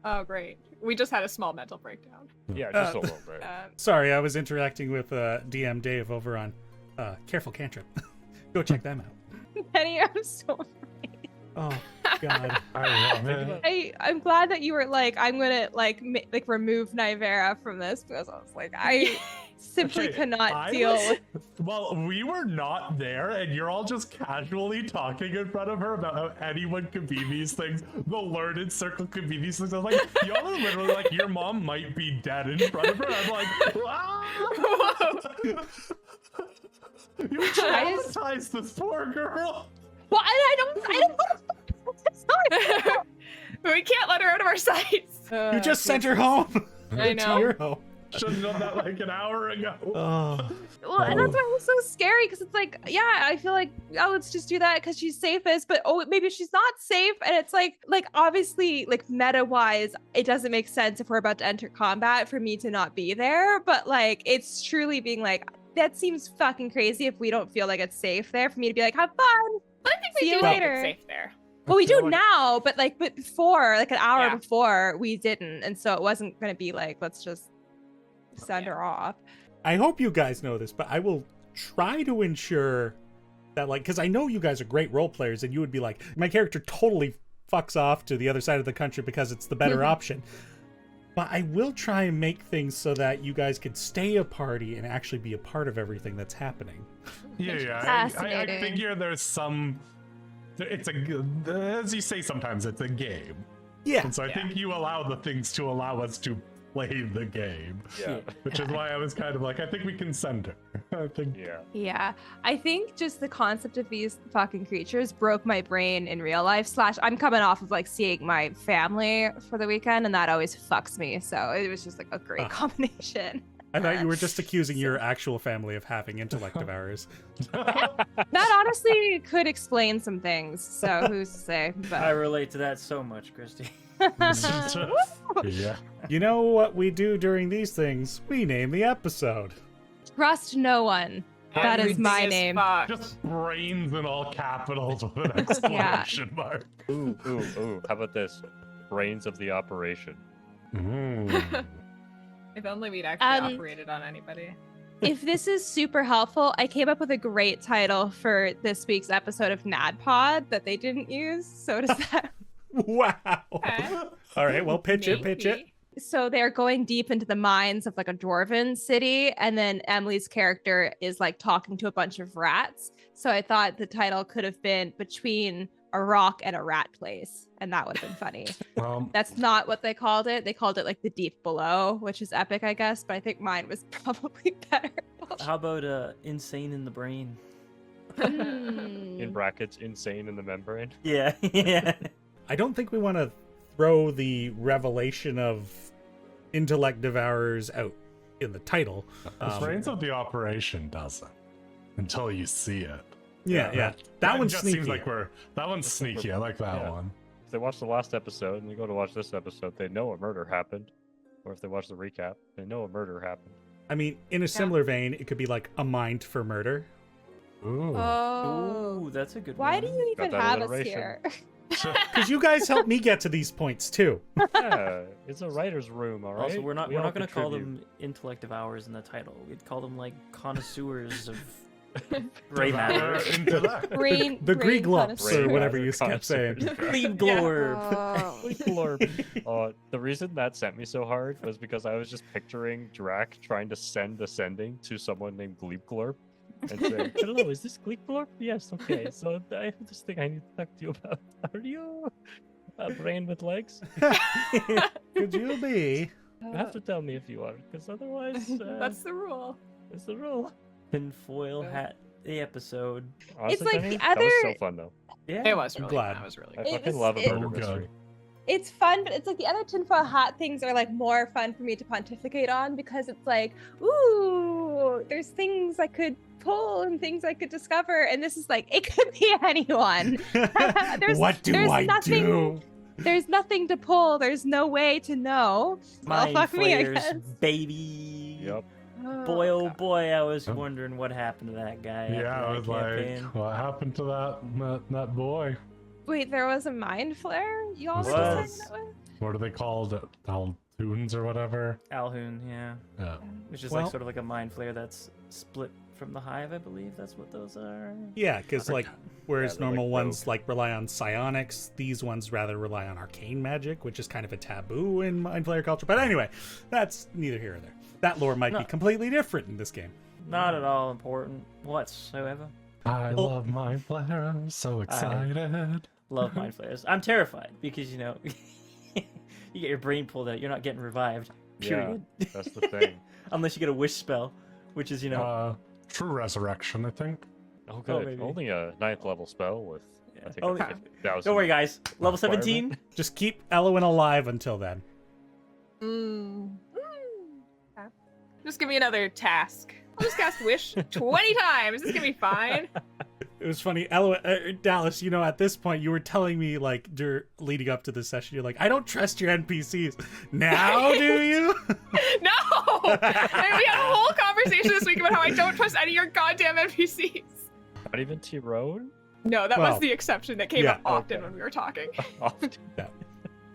Oh, great. We just had a small mental breakdown. Yeah, just a little bit. Sorry, I was interacting with DM Dave over on Careful Cantrip. Go check them out. Penny, I'm so afraid. Oh God. I'm glad that you were like, I'm gonna like remove Nivera from this, because I was like, I simply cannot deal with. Well, we were not there, and you're all just casually talking in front of her about how anyone could be these things. The learned circle could be these things. I was like, y'all are literally like, your mom might be dead in front of her. I'm like, ah! You traumatized this poor girl. Well, I don't. We can't let her out of our sights. You just sent her home. I know. To your home. Should have done that like an hour ago. Oh. Well, and that's why it was so scary, because it's like, yeah, I feel like, oh, let's just do that because she's safest, but oh, maybe she's not safe. And it's like obviously, like meta wise, it doesn't make sense if we're about to enter combat for me to not be there. But like, it's truly being like, that seems fucking crazy if we don't feel like it's safe there for me to be like, have fun. I think See we you do later. think it's safe there. Well, we do now, but before, like an hour Yeah. before, we didn't. And so it wasn't going to be like, let's just send her off. I hope you guys know this, but I will try to ensure that, like, because I know you guys are great role players, and you would be like, my character totally fucks off to the other side of the country because it's the better option. But I will try and make things so that you guys could stay a party and actually be a part of everything that's happening. Yeah. I figure there's some. It's as you say, sometimes it's a game. Yeah. And so I think you allow the things to allow us to play the game. Yeah. Which is why I was kind of like, I think we can send her. I think. Yeah. Yeah, I think just the concept of these fucking creatures broke my brain in real life. / I'm coming off of like seeing my family for the weekend, and that always fucks me. So it was just like a great combination. I thought you were just accusing your actual family of having intellect devourers. That honestly could explain some things. So who's to say? But I relate to that so much, Christy. Yeah. You know what we do during these things? We name the episode. trust no one. That is Everything my name. fucked. Just brains in all capitals with an exclamation mark. Ooh. How about this? Brains of the operation. If only we'd actually Um, operated on anybody. If this is super helpful, I came up with a great title for this week's episode of NADPOD that they didn't use. So does that. Wow. Okay. All right, well, pitch it. Maybe. So they're going deep into the mines of like a dwarven city, and then Emily's character is like talking to a bunch of rats. So I thought the title could have been Between a Rock and a Rat Place, and that would have been funny. That's not what they called it. They called it like The Deep Below, which is epic, I guess, but I think mine was probably better. How about Insane in the Brain? In brackets, insane in the membrane. Yeah, yeah. I don't think we want to throw the revelation of intellect devourers out in the title. Brains of the operation doesn't until you see it. Yeah. That one's just sneaky. seems like that one's sneaky. I like that one. If they watch the last episode and they go to watch this episode, they know a murder happened. Or if they watch the recap, they know a murder happened. I mean, in a similar vein, it could be like A Mind for Murder. Ooh. Oh, Ooh, that's a good why one. do you Got even that have us alliteration. here? Because you guys helped me get to these points, too. Yeah, it's a writer's room, all right? Also, we're not We all going to call contribute. them intellect hours in the title. We'd call them like connoisseurs of gray matter. Intellect. Brain, The brain Greek lumps, connoisseur. or Brain whatever matter you kept saying. Clean glorb. The reason that sent me so hard was because I was just picturing Drac trying to send Ascending to someone named Gleepglorp and saying, hello, is this Gleepglorp? Yes, okay, so I have this thing I need to talk to you about. Are you a brain with legs? Could you be? You have to tell me if you are, because otherwise, That's the rule. it's the rule. Tinfoil hat. The episode. Honestly, like Penny, the that was so other- fun, though. Yeah. It was I'm really glad. That was really I good. fucking love a it- murder Oh, mystery. God. It's fun, but it's like the other tinfoil hat things are like more fun for me to pontificate on, because it's like, ooh, there's things I could pull and things I could discover, and this is like, it could be anyone. What do there's I nothing- do? There's nothing to pull. There's no way to know. Well, Mind fuck me, I flayers, guess. baby. Yep. Boy, oh God. boy, I was wondering what happened to that guy. after Yeah, I that was campaign. like, what happened to that boy? Wait, there was a mind flare? You all were Was. just talking that way? What are they called? Altoons or whatever? Alhoon, yeah. Yeah. Which is Well- like sort of like a mind flayer that's split from the hive, I believe. That's what those are. Yeah, because like whereas Yeah, they're, normal like, ones rogue. like rely on psionics, these ones rather rely on arcane magic, which is kind of a taboo in Mind Flayer culture. But anyway, that's neither here or there. That lore might be No. completely different in this game. Not at all important whatsoever. I Oh. love my flare. I'm so excited. Love mind flayers. I'm terrified because, you know, you get your brain pulled out. You're not getting revived. Period. Yeah, that's the thing. Unless you get a wish spell, which is, you know. True resurrection, I think. Oh, good. maybe. Only a 9th level spell with, I think, Only- a 50,000 Don't worry, guys. Level requirement. 17. Just keep Elwyn alive until then. Okay. Just give me another task. I'll just cast Wish 20 times. This is gonna be fine. It was funny, Dallas. You know, at this point, you were telling me like leading up to this session, you're like, "I don't trust your NPCs." Now, do you? No! I mean, we had a whole conversation this week about how I don't trust any of your goddamn NPCs. Not even Tyrone? No, that Well, was the exception that came yeah, up often okay. when we were talking.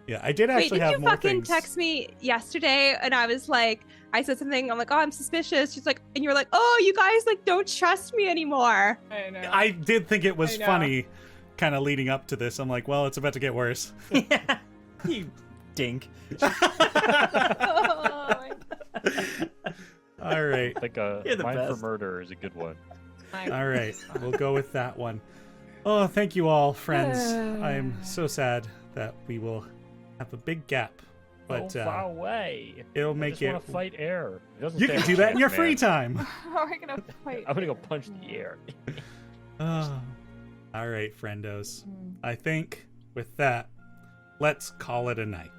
Yeah, I did Wait, actually didn't have you more fucking things. text me yesterday and I was like, I said something, I'm like, oh, I'm suspicious. She's like, and you were like, oh, you guys like don't trust me anymore. I know. I did think it was I know. funny, kind of leading up to this. I'm like, well, it's about to get worse. Yeah. You dink. Oh, All right, I think You're the Mine for best. Murder is a good one. all right, we'll go with that one. Oh, thank you all, friends. I'm so sad that we will have a big gap, but so far away. it'll I make just it. want to fight air. It doesn't You stand can a do that in chance, your man. free time. How are we gonna fight? I'm gonna go punch the air. Oh. All right, friendos. I think with that, let's call it a night.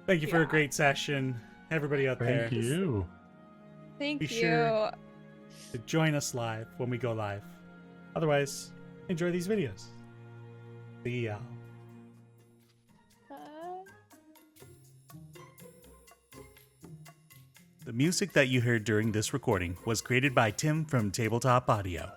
Thank you for a Yeah. great session, everybody out there. Thank you. Thank Be you. sure- To join us live when we go live. Otherwise, enjoy these videos. See ya. The music that you heard during this recording was created by Tim from Tabletop Audio.